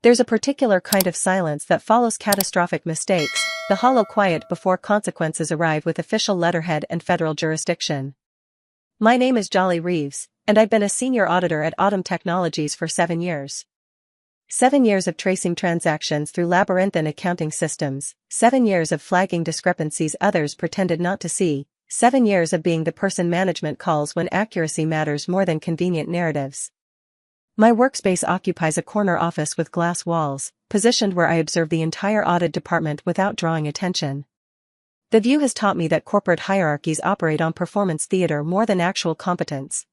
There's a particular kind of silence that follows catastrophic mistakes, the hollow quiet before consequences arrive with official letterhead and federal jurisdiction. My name is Jolly Reeves, and I've been a senior auditor at Audit Technologies for 7 years. 7 years of tracing transactions through labyrinthine accounting systems, 7 years of flagging discrepancies others pretended not to see, 7 years of being the person management calls when accuracy matters more than convenient narratives. My workspace occupies a corner office with glass walls, positioned where I observe the entire audit department without drawing attention. The view has taught me that corporate hierarchies operate on performance theater more than actual competence.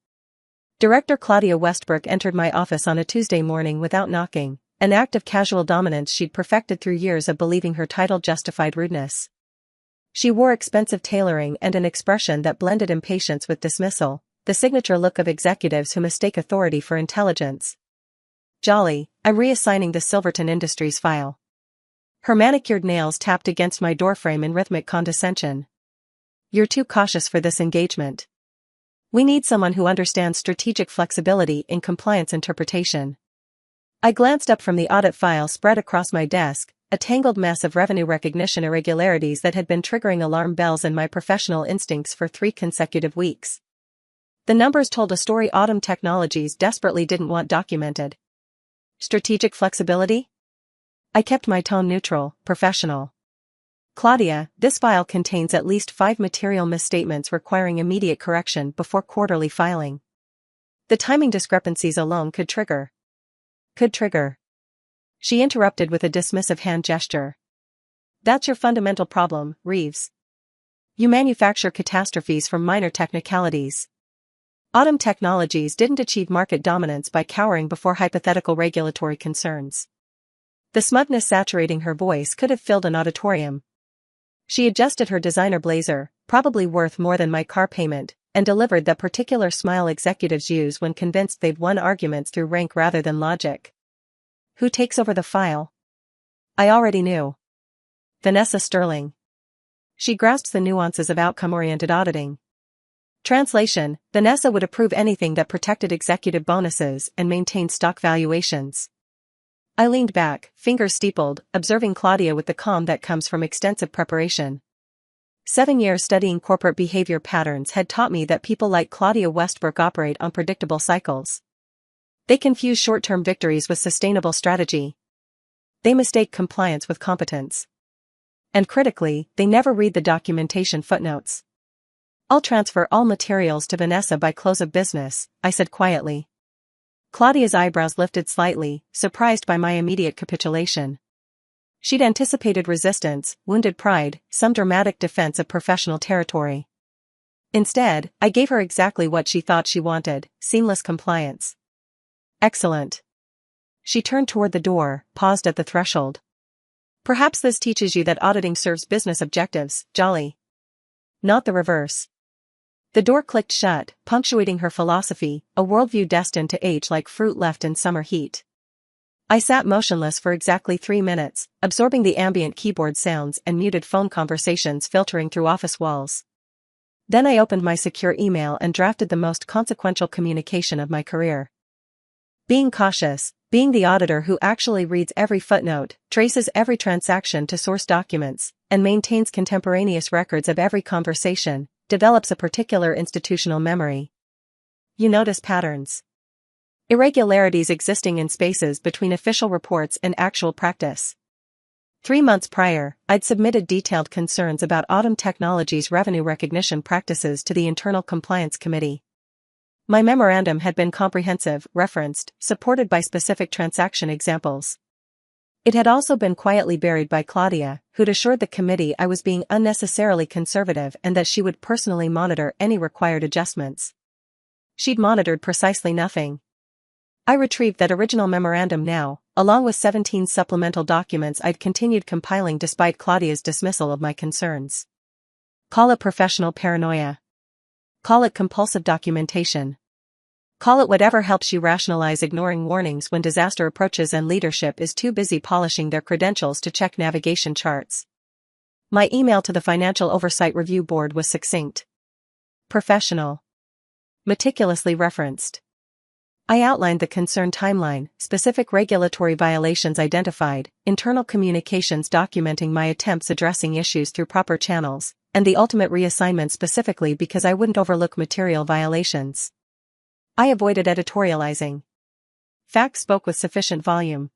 Director Claudia Westbrook entered my office on a Tuesday morning without knocking, an act of casual dominance she'd perfected through years of believing her title justified rudeness. She wore expensive tailoring and an expression that blended impatience with dismissal, the signature look of executives who mistake authority for intelligence. Jolly, I'm reassigning the Silverton Industries file. Her manicured nails tapped against my doorframe in rhythmic condescension. You're too cautious for this engagement. We need someone who understands strategic flexibility in compliance interpretation. I glanced up from the audit file spread across my desk, a tangled mess of revenue recognition irregularities that had been triggering alarm bells in my professional instincts for 3 consecutive weeks. The numbers told a story Audit Technologies desperately didn't want documented. Strategic flexibility? I kept my tone neutral, professional. Claudia, this file contains at least 5 material misstatements requiring immediate correction before quarterly filing. The timing discrepancies alone could trigger. She interrupted with a dismissive hand gesture. That's your fundamental problem, Reeves. You manufacture catastrophes from minor technicalities. Audit Technologies didn't achieve market dominance by cowering before hypothetical regulatory concerns. The smugness saturating her voice could have filled an auditorium. She adjusted her designer blazer, probably worth more than my car payment, and delivered that particular smile executives use when convinced they've won arguments through rank rather than logic. Who takes over the file? I already knew. Vanessa Sterling. She grasped the nuances of outcome-oriented auditing. Translation: Vanessa would approve anything that protected executive bonuses and maintained stock valuations. I leaned back, fingers steepled, observing Claudia with the calm that comes from extensive preparation. 7 years studying corporate behavior patterns had taught me that people like Claudia Westbrook operate on predictable cycles. They confuse short-term victories with sustainable strategy. They mistake compliance with competence. And critically, they never read the documentation footnotes. I'll transfer all materials to Vanessa by close of business, I said quietly. Claudia's eyebrows lifted slightly, surprised by my immediate capitulation. She'd anticipated resistance, wounded pride, some dramatic defense of professional territory. Instead, I gave her exactly what she thought she wanted: seamless compliance. Excellent. She turned toward the door, paused at the threshold. Perhaps this teaches you that auditing serves business objectives, Jolly. Not the reverse. The door clicked shut, punctuating her philosophy, a worldview destined to age like fruit left in summer heat. I sat motionless for exactly 3 minutes, absorbing the ambient keyboard sounds and muted phone conversations filtering through office walls. Then I opened my secure email and drafted the most consequential communication of my career. Being cautious, being the auditor who actually reads every footnote, traces every transaction to source documents, and maintains contemporaneous records of every conversation, develops a particular institutional memory. You notice patterns. Irregularities existing in spaces between official reports and actual practice. 3 months prior, I'd submitted detailed concerns about Audit Technologies' revenue recognition practices to the Internal Compliance Committee. My memorandum had been comprehensive, referenced, supported by specific transaction examples. It had also been quietly buried by Claudia, who'd assured the committee I was being unnecessarily conservative and that she would personally monitor any required adjustments. She'd monitored precisely nothing. I retrieved that original memorandum now, along with 17 supplemental documents I'd continued compiling despite Claudia's dismissal of my concerns. Call it professional paranoia. Call it compulsive documentation. Call it whatever helps you rationalize ignoring warnings when disaster approaches and leadership is too busy polishing their credentials to check navigation charts. My email to the Financial Oversight Review Board was succinct. Professional. Meticulously referenced. I outlined the concern timeline, specific regulatory violations identified, internal communications documenting my attempts addressing issues through proper channels, and the ultimate reassignment specifically because I wouldn't overlook material violations. I avoided editorializing. Facts spoke with sufficient volume.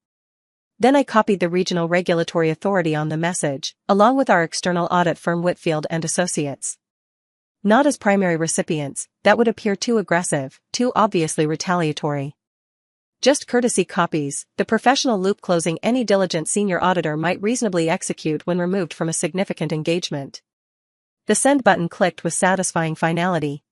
Then I copied the regional regulatory authority on the message, along with our external audit firm Whitfield and Associates. Not as primary recipients, that would appear too aggressive, too obviously retaliatory. Just courtesy copies, the professional loop closing any diligent senior auditor might reasonably execute when removed from a significant engagement. The send button clicked with satisfying finality.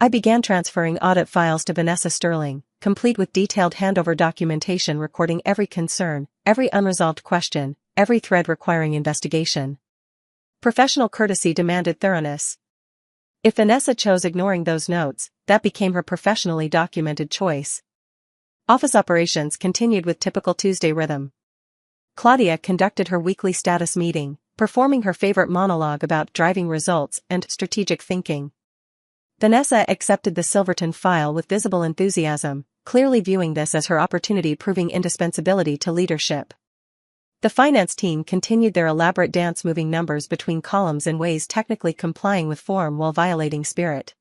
I began transferring audit files to Vanessa Sterling, complete with detailed handover documentation recording every concern, every unresolved question, every thread requiring investigation. Professional courtesy demanded thoroughness. If Vanessa chose ignoring those notes, that became her professionally documented choice. Office operations continued with typical Tuesday rhythm. Claudia conducted her weekly status meeting, performing her favorite monologue about driving results and strategic thinking. Vanessa accepted the Silverton file with visible enthusiasm, clearly viewing this as her opportunity proving indispensability to leadership. The finance team continued their elaborate dance moving numbers between columns in ways technically complying with form while violating spirit.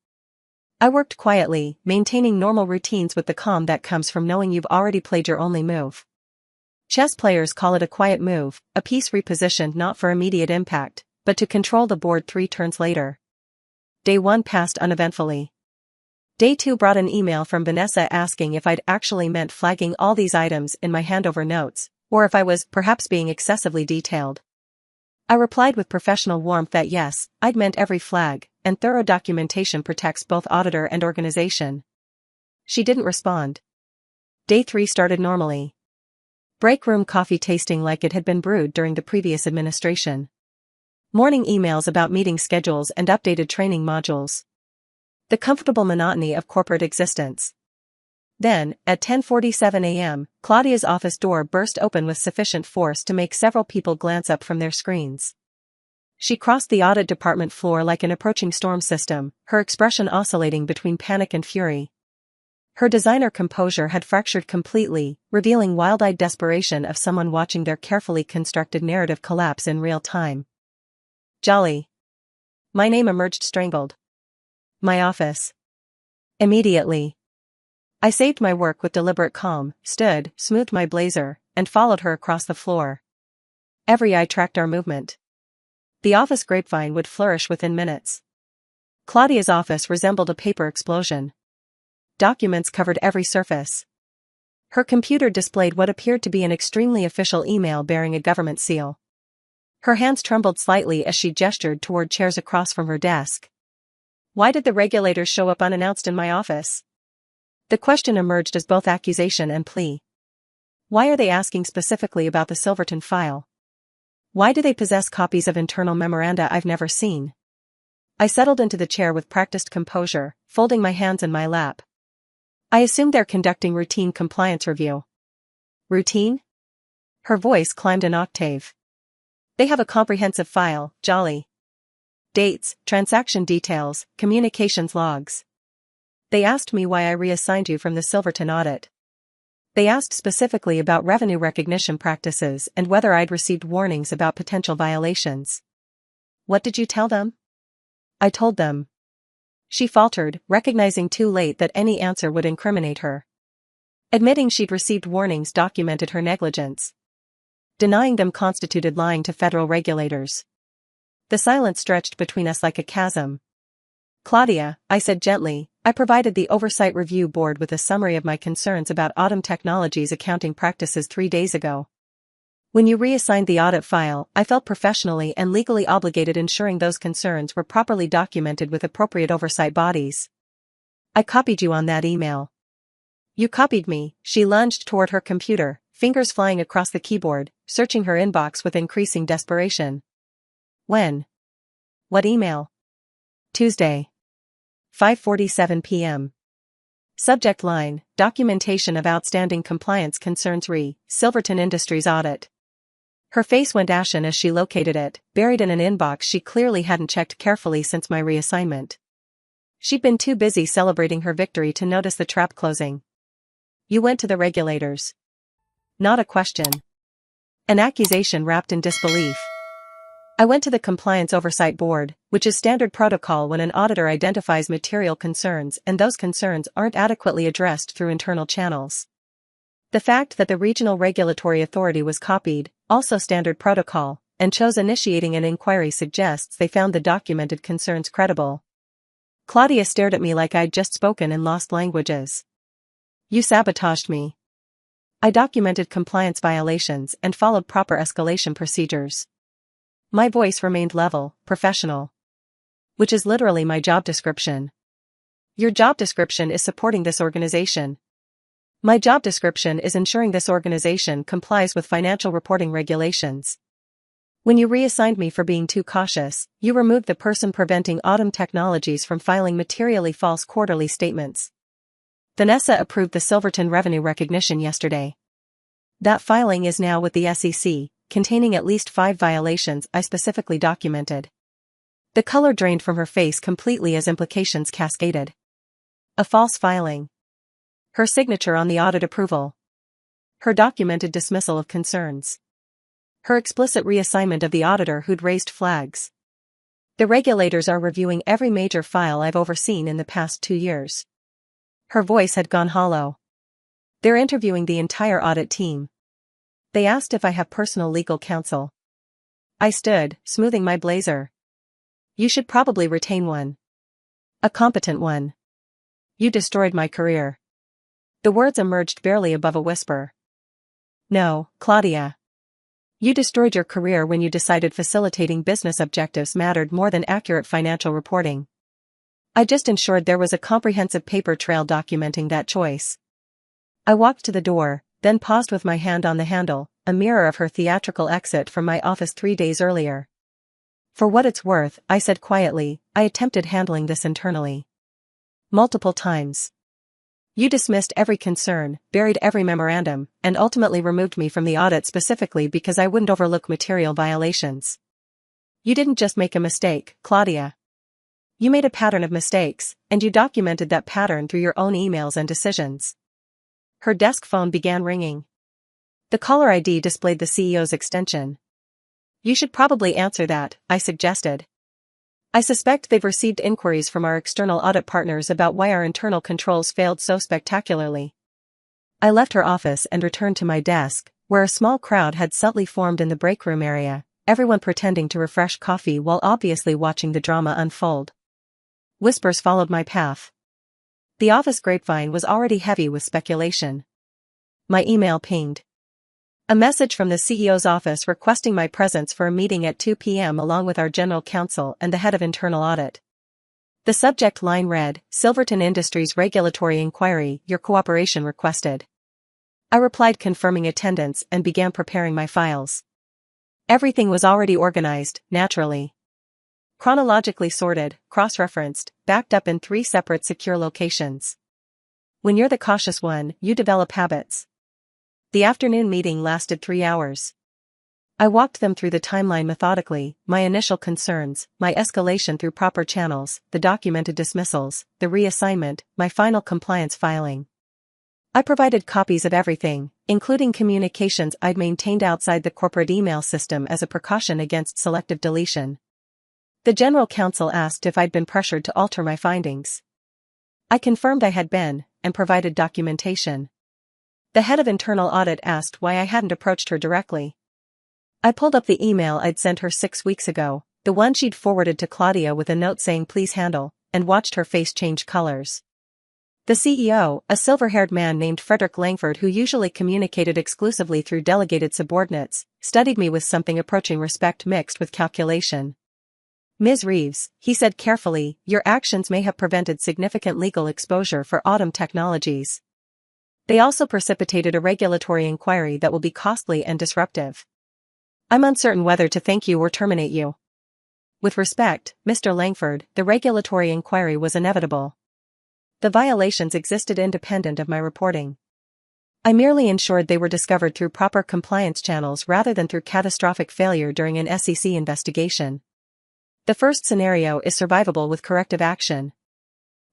I worked quietly, maintaining normal routines with the calm that comes from knowing you've already played your only move. Chess players call it a quiet move, a piece repositioned not for immediate impact, but to control the board 3 turns later. Day 1 passed uneventfully. Day 2 brought an email from Vanessa asking if I'd actually meant flagging all these items in my handover notes, or if I was perhaps being excessively detailed. I replied with professional warmth that yes, I'd meant every flag, and thorough documentation protects both auditor and organization. She didn't respond. Day 3 started normally. Break room coffee tasting like it had been brewed during the previous administration. Morning emails about meeting schedules and updated training modules. The comfortable monotony of corporate existence. Then, at 10:47 a.m., Claudia's office door burst open with sufficient force to make several people glance up from their screens. She crossed the audit department floor like an approaching storm system, her expression oscillating between panic and fury. Her designer composure had fractured completely, revealing wild-eyed desperation of someone watching their carefully constructed narrative collapse in real time. Jolly. My name emerged strangled. My office. Immediately. I saved my work with deliberate calm, stood, smoothed my blazer, and followed her across the floor. Every eye tracked our movement. The office grapevine would flourish within minutes. Claudia's office resembled a paper explosion. Documents covered every surface. Her computer displayed what appeared to be an extremely official email bearing a government seal. Her hands trembled slightly as she gestured toward chairs across from her desk. Why did the regulators show up unannounced in my office? The question emerged as both accusation and plea. Why are they asking specifically about the Silverton file? Why do they possess copies of internal memoranda I've never seen? I settled into the chair with practiced composure, folding my hands in my lap. I assumed they're conducting routine compliance review. Routine? Her voice climbed an octave. They have a comprehensive file, Jolly. Dates, transaction details, communications logs. They asked me why I reassigned you from the Silverton audit. They asked specifically about revenue recognition practices and whether I'd received warnings about potential violations. What did you tell them? I told them. She faltered, recognizing too late that any answer would incriminate her. Admitting she'd received warnings documented her negligence. Denying them constituted lying to federal regulators. The silence stretched between us like a chasm. Claudia, I said gently, I provided the Oversight Review Board with a summary of my concerns about Autumn Technologies accounting practices 3 days ago. When you reassigned the audit file, I felt professionally and legally obligated ensuring those concerns were properly documented with appropriate oversight bodies. I copied you on that email. You copied me. She lunged toward her computer, fingers flying across the keyboard, searching her inbox with increasing desperation. When? What email? Tuesday. 5:47 p.m. Subject line, Documentation of Outstanding Compliance Concerns re, Silverton Industries Audit. Her face went ashen as she located it, buried in an inbox she clearly hadn't checked carefully since my reassignment. She'd been too busy celebrating her victory to notice the trap closing. You went to the regulators. Not a question. An accusation wrapped in disbelief. I went to the Compliance Oversight Board, which is standard protocol when an auditor identifies material concerns and those concerns aren't adequately addressed through internal channels. The fact that the regional regulatory authority was copied, also standard protocol, and chose initiating an inquiry suggests they found the documented concerns credible. Claudia stared at me like I'd just spoken in lost languages. You sabotaged me. I documented compliance violations and followed proper escalation procedures. My voice remained level, professional. Which is literally my job description. Your job description is supporting this organization. My job description is ensuring this organization complies with financial reporting regulations. When you reassigned me for being too cautious, you removed the person preventing Autumn Technologies from filing materially false quarterly statements. Vanessa approved the Silverton revenue recognition yesterday. That filing is now with the SEC, containing at least 5 violations I specifically documented. The color drained from her face completely as implications cascaded. A false filing. Her signature on the audit approval. Her documented dismissal of concerns. Her explicit reassignment of the auditor who'd raised flags. The regulators are reviewing every major file I've overseen in the past 2 years. Her voice had gone hollow. They're interviewing the entire audit team. They asked if I have personal legal counsel. I stood, smoothing my blazer. You should probably retain one. A competent one. You destroyed my career. The words emerged barely above a whisper. No, Claudia. You destroyed your career when you decided facilitating business objectives mattered more than accurate financial reporting. I just ensured there was a comprehensive paper trail documenting that choice. I walked to the door, then paused with my hand on the handle, a mirror of her theatrical exit from my office 3 days earlier. For what it's worth, I said quietly, I attempted handling this internally. Multiple times. You dismissed every concern, buried every memorandum, and ultimately removed me from the audit specifically because I wouldn't overlook material violations. You didn't just make a mistake, Claudia. You made a pattern of mistakes, and you documented that pattern through your own emails and decisions. Her desk phone began ringing. The caller ID displayed the CEO's extension. You should probably answer that, I suggested. I suspect they've received inquiries from our external audit partners about why our internal controls failed so spectacularly. I left her office and returned to my desk, where a small crowd had subtly formed in the break room area, everyone pretending to refresh coffee while obviously watching the drama unfold. Whispers followed my path. The office grapevine was already heavy with speculation. My email pinged. A message from the CEO's office requesting my presence for a meeting at 2 p.m. along with our general counsel and the head of internal audit. The subject line read, Silverton Industries Regulatory Inquiry, your cooperation requested. I replied confirming attendance and began preparing my files. Everything was already organized, naturally. Chronologically sorted, cross-referenced, backed up in 3 separate secure locations. When you're the cautious one, you develop habits. The afternoon meeting lasted 3 hours. I walked them through the timeline methodically, my initial concerns, my escalation through proper channels, the documented dismissals, the reassignment, my final compliance filing. I provided copies of everything, including communications I'd maintained outside the corporate email system as a precaution against selective deletion. The general counsel asked if I'd been pressured to alter my findings. I confirmed I had been, and provided documentation. The head of internal audit asked why I hadn't approached her directly. I pulled up the email I'd sent her 6 weeks ago, the one she'd forwarded to Claudia with a note saying please handle, and watched her face change colors. The CEO, a silver-haired man named Frederick Langford who usually communicated exclusively through delegated subordinates, studied me with something approaching respect mixed with calculation. Ms. Reeves, he said carefully, your actions may have prevented significant legal exposure for Autumn Technologies. They also precipitated a regulatory inquiry that will be costly and disruptive. I'm uncertain whether to thank you or terminate you. With respect, Mr. Langford, the regulatory inquiry was inevitable. The violations existed independent of my reporting. I merely ensured they were discovered through proper compliance channels rather than through catastrophic failure during an SEC investigation. The first scenario is survivable with corrective action.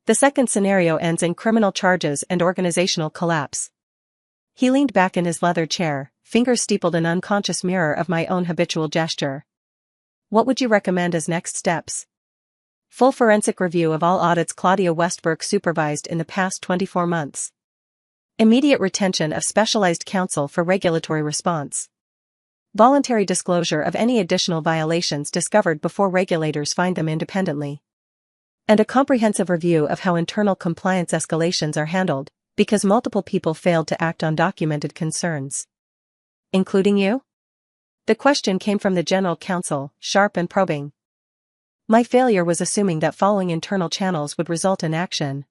The second scenario ends in criminal charges and organizational collapse. He leaned back in his leather chair, fingers steepled an unconscious mirror of my own habitual gesture. What would you recommend as next steps? Full forensic review of all audits Claudia Westbrook supervised in the past 24 months. Immediate retention of specialized counsel for regulatory response. Voluntary disclosure of any additional violations discovered before regulators find them independently. And a comprehensive review of how internal compliance escalations are handled, because multiple people failed to act on documented concerns. Including you? The question came from the general counsel, sharp and probing. My failure was assuming that following internal channels would result in action.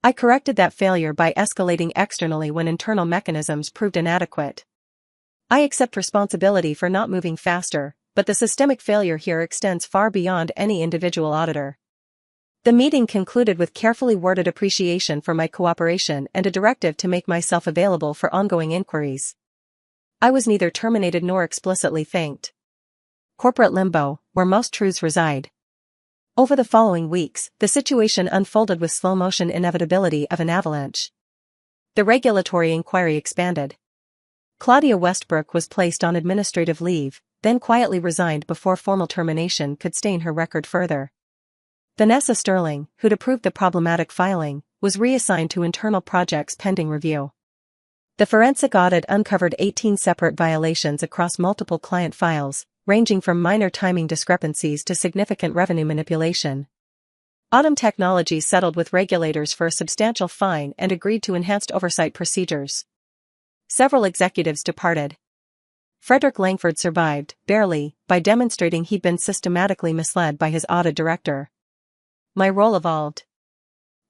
I corrected that failure by escalating externally when internal mechanisms proved inadequate. I accept responsibility for not moving faster, but the systemic failure here extends far beyond any individual auditor. The meeting concluded with carefully worded appreciation for my cooperation and a directive to make myself available for ongoing inquiries. I was neither terminated nor explicitly thanked. Corporate limbo, where most truths reside. Over the following weeks, the situation unfolded with slow-motion inevitability of an avalanche. The regulatory inquiry expanded. Claudia Westbrook was placed on administrative leave, then quietly resigned before formal termination could stain her record further. Vanessa Sterling, who'd approved the problematic filing, was reassigned to internal projects pending review. The forensic audit uncovered 18 separate violations across multiple client files, ranging from minor timing discrepancies to significant revenue manipulation. Audit Technologies settled with regulators for a substantial fine and agreed to enhanced oversight procedures. Several executives departed. Frederick Langford survived, barely, by demonstrating he'd been systematically misled by his audit director. My role evolved.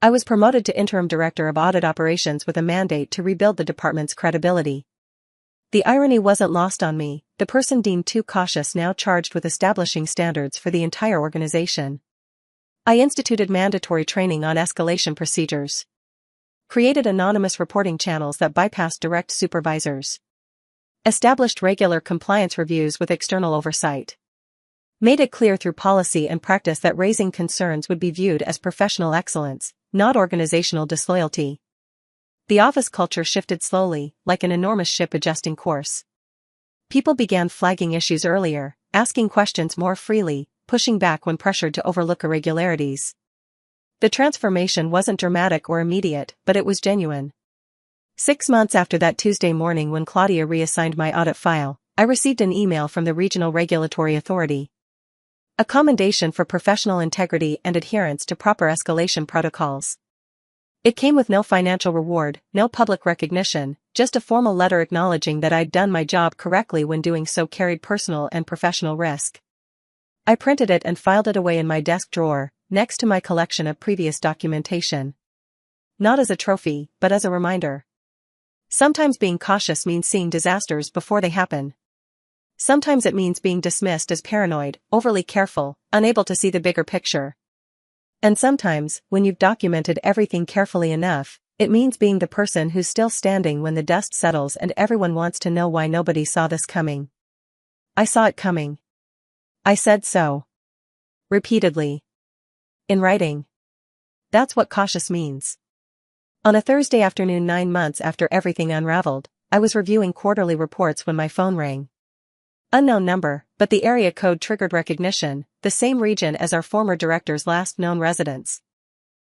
I was promoted to interim director of audit operations with a mandate to rebuild the department's credibility. The irony wasn't lost on me, the person deemed too cautious now charged with establishing standards for the entire organization. I instituted mandatory training on escalation procedures. Created anonymous reporting channels that bypassed direct supervisors. Established regular compliance reviews with external oversight. Made it clear through policy and practice that raising concerns would be viewed as professional excellence, not organizational disloyalty. The office culture shifted slowly, like an enormous ship adjusting course. People began flagging issues earlier, asking questions more freely, pushing back when pressured to overlook irregularities. The transformation wasn't dramatic or immediate, but it was genuine. 6 months after that Tuesday morning when Claudia reassigned my audit file, I received an email from the Regional Regulatory Authority. A commendation for professional integrity and adherence to proper escalation protocols. It came with no financial reward, no public recognition, just a formal letter acknowledging that I'd done my job correctly when doing so carried personal and professional risk. I printed it and filed it away in my desk drawer, next to my collection of previous documentation. Not as a trophy, but as a reminder. Sometimes being cautious means seeing disasters before they happen. Sometimes it means being dismissed as paranoid, overly careful, unable to see the bigger picture. And sometimes, when you've documented everything carefully enough, it means being the person who's still standing when the dust settles and everyone wants to know why nobody saw this coming. I saw it coming. I said so. Repeatedly. In writing. That's what cautious means. On a Thursday afternoon 9 months after everything unraveled, I was reviewing quarterly reports when my phone rang. Unknown number, but the area code triggered recognition, the same region as our former director's last known residence.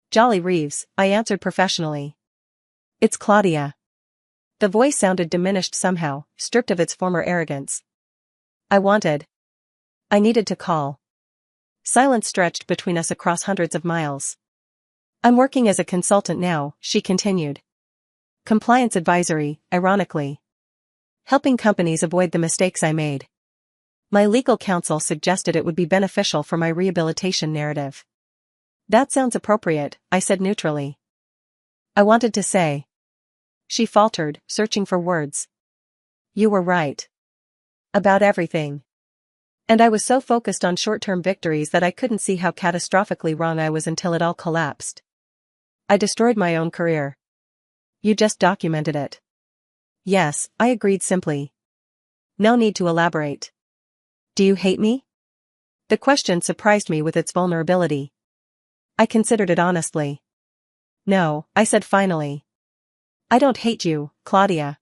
Jolly Reeves, I answered professionally. It's Claudia. The voice sounded diminished somehow, stripped of its former arrogance. I needed to call. Silence stretched between us across hundreds of miles. I'm working as a consultant now, she continued. Compliance advisory, ironically. Helping companies avoid the mistakes I made. My legal counsel suggested it would be beneficial for my rehabilitation narrative. That sounds appropriate, I said neutrally. I wanted to say. She faltered, searching for words. You were right. About everything. And I was so focused on short-term victories that I couldn't see how catastrophically wrong I was until it all collapsed. I destroyed my own career. You just documented it. Yes, I agreed simply. No need to elaborate. Do you hate me? The question surprised me with its vulnerability. I considered it honestly. No, I said finally. I don't hate you, Claudia.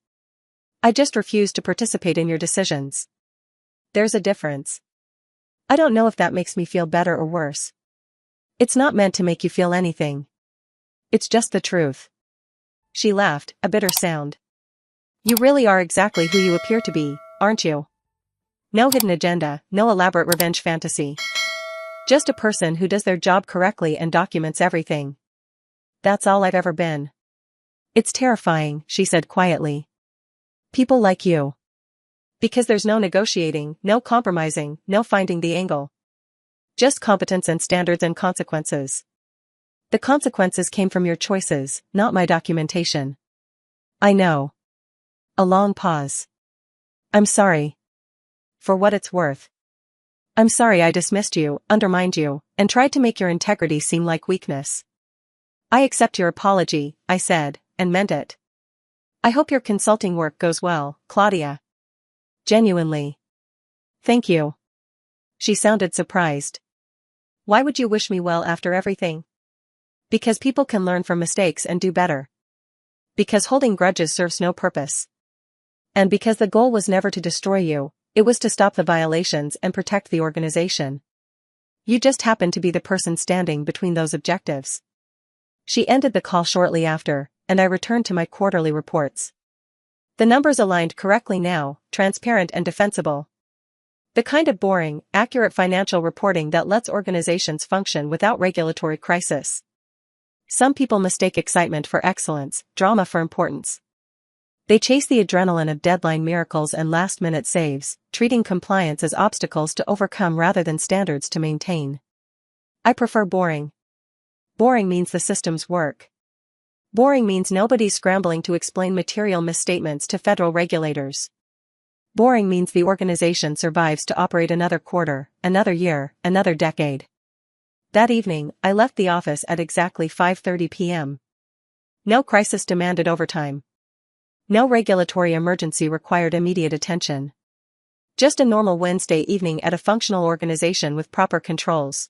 I just refuse to participate in your decisions. There's a difference. I don't know if that makes me feel better or worse. It's not meant to make you feel anything. It's just the truth. She laughed, a bitter sound. You really are exactly who you appear to be, aren't you? No hidden agenda, no elaborate revenge fantasy. Just a person who does their job correctly and documents everything. That's all I've ever been. It's terrifying, she said quietly. People like you. Because there's no negotiating, no compromising, no finding the angle. Just competence and standards and consequences. The consequences came from your choices, not my documentation. I know. A long pause. I'm sorry. For what it's worth. I'm sorry I dismissed you, undermined you, and tried to make your integrity seem like weakness. I accept your apology, I said, and meant it. I hope your consulting work goes well, Claudia. Genuinely. Thank you. She sounded surprised. Why would you wish me well after everything? Because people can learn from mistakes and do better. Because holding grudges serves no purpose. And because the goal was never to destroy you, it was to stop the violations and protect the organization. You just happened to be the person standing between those objectives. She ended the call shortly after, and I returned to my quarterly reports. The numbers aligned correctly now, transparent and defensible. The kind of boring, accurate financial reporting that lets organizations function without regulatory crisis. Some people mistake excitement for excellence, drama for importance. They chase the adrenaline of deadline miracles and last-minute saves, treating compliance as obstacles to overcome rather than standards to maintain. I prefer boring. Boring means the systems work. Boring means nobody's scrambling to explain material misstatements to federal regulators. Boring means the organization survives to operate another quarter, another year, another decade. That evening, I left the office at exactly 5:30 p.m. No crisis demanded overtime. No regulatory emergency required immediate attention. Just a normal Wednesday evening at a functional organization with proper controls.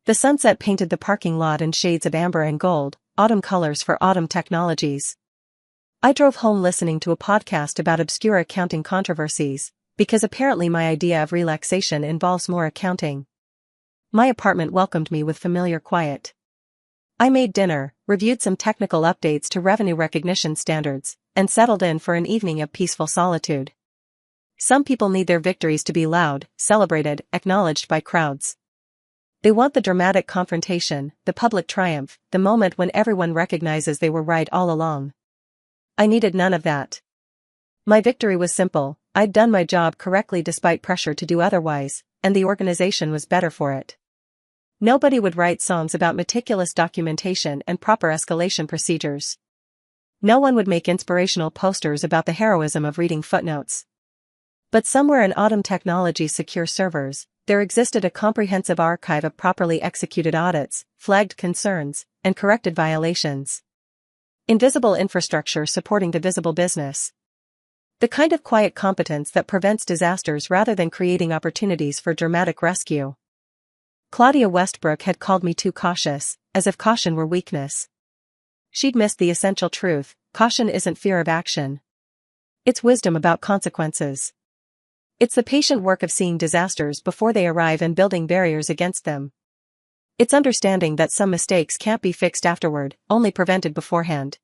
The sunset painted the parking lot in shades of amber and gold, autumn colors for autumn technologies. I drove home listening to a podcast about obscure accounting controversies, because apparently my idea of relaxation involves more accounting. My apartment welcomed me with familiar quiet. I made dinner, reviewed some technical updates to revenue recognition standards, and settled in for an evening of peaceful solitude. Some people need their victories to be loud, celebrated, acknowledged by crowds. They want the dramatic confrontation, the public triumph, the moment when everyone recognizes they were right all along. I needed none of that. My victory was simple: I'd done my job correctly despite pressure to do otherwise, and the organization was better for it. Nobody would write songs about meticulous documentation and proper escalation procedures. No one would make inspirational posters about the heroism of reading footnotes. But somewhere in Autumn Technology's secure servers, there existed a comprehensive archive of properly executed audits, flagged concerns, and corrected violations. Invisible infrastructure supporting the visible business. The kind of quiet competence that prevents disasters rather than creating opportunities for dramatic rescue. Claudia Westbrook had called me too cautious, as if caution were weakness. She'd missed the essential truth: caution isn't fear of action. It's wisdom about consequences. It's the patient work of seeing disasters before they arrive and building barriers against them. It's understanding that some mistakes can't be fixed afterward, only prevented beforehand.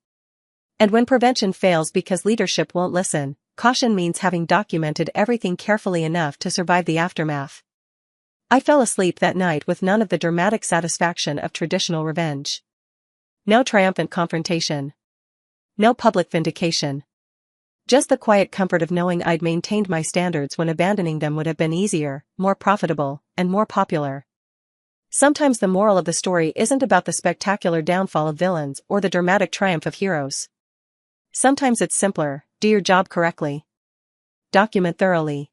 And when prevention fails because leadership won't listen, caution means having documented everything carefully enough to survive the aftermath. I fell asleep that night with none of the dramatic satisfaction of traditional revenge. No triumphant confrontation. No public vindication. Just the quiet comfort of knowing I'd maintained my standards when abandoning them would have been easier, more profitable, and more popular. Sometimes the moral of the story isn't about the spectacular downfall of villains or the dramatic triumph of heroes. Sometimes it's simpler: do your job correctly. Document thoroughly.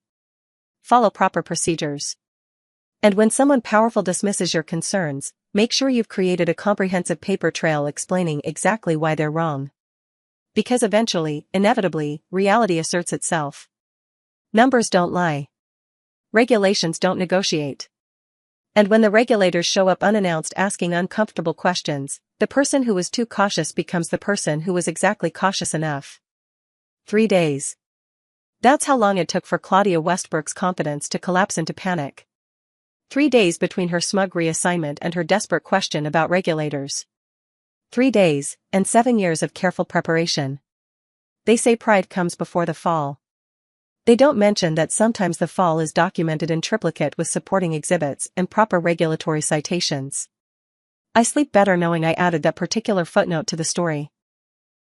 Follow proper procedures. And when someone powerful dismisses your concerns, make sure you've created a comprehensive paper trail explaining exactly why they're wrong. Because eventually, inevitably, reality asserts itself. Numbers don't lie. Regulations don't negotiate. And when the regulators show up unannounced asking uncomfortable questions, the person who was too cautious becomes the person who was exactly cautious enough. 3 days. That's how long it took for Claudia Westbrook's confidence to collapse into panic. 3 days between her smug reassignment and her desperate question about regulators. 3 days, and 7 years of careful preparation. They say pride comes before the fall. They don't mention that sometimes the fall is documented in triplicate with supporting exhibits and proper regulatory citations. I sleep better knowing I added that particular footnote to the story.